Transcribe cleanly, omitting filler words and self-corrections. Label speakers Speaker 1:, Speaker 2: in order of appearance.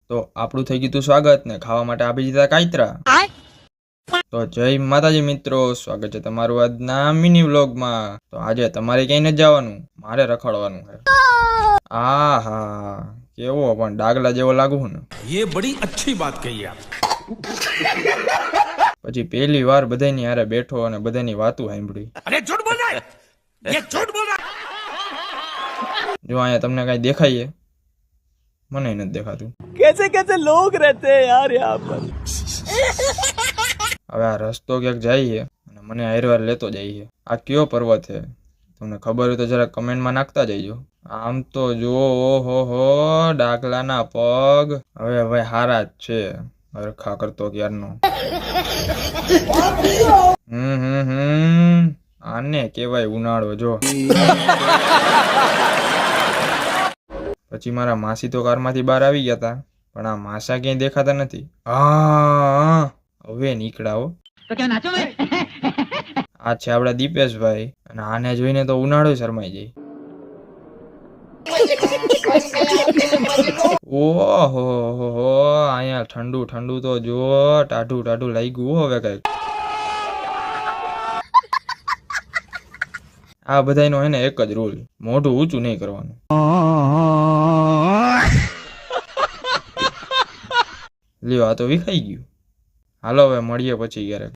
Speaker 1: તો આપણું થઈ ગયું સ્વાગત ને ખાવા માટે આપી દીધા કાયત્રા। તો જય માતાજી મિત્રો, સ્વાગત છે તમારું આજના મિની વ્લોગમાં। તો આજે તમારે ક્યાંય નથી જવાનું, મારે રખડવાનું છે। આહા કેવો પણ ડાગલા જેવો લાગુ ને,
Speaker 2: ये बड़ी अच्छी बात कही आप।
Speaker 1: પછી પહેલી વાર બધાની હારે બેઠો અને બધાની વાતો સાંભળી।
Speaker 2: अरे झूठ बोल रहा है, ये झूठ बोल रहा है।
Speaker 1: જો અહીંયા તમને કઈ દેખાય? મને નથી દેખાતું।
Speaker 3: कैसे कैसे लोग रहते हैं यार यहाँ पर।
Speaker 1: હવે આ રસ્તો ક્યાંક જાય અને મને હારવાર લેતો જાય। આ કયો પર્વત છે? તમને ખબર હોય તો જરા કમેન્ટમાં નાખતા જઈજો। આમ તો જો ઓહો હો ડાકલાના પગ હવે ભાઈ હારા જ છે, હરખા કરતો ક્યારનો। આને કેવાય ઉનાળો જો। પછી મારા માસી તો કારમાંથી બહાર આવી ગયા હતા, પણ આ માસા ક્યાંય દેખાતા નથી। હા હવે નીકળાવો। આ છે આપડા દીપેશભાઈ, અને આને જોઈને તો ઉનાળો શરમાઈ જાય। ઓહો હો અહીંયા ઠંડુ ઠંડુ તો જો ટાઢું ટાઢું લાગ્યું હવે કઈક। આ બધાનો હે ને એક જ રૂલ, મોઢું ઊંચું નહીં કરવાનું। લ્યો આ તો વિખાઈ ગયું। હાલો હવે મળીએ પછી ક્યારેક।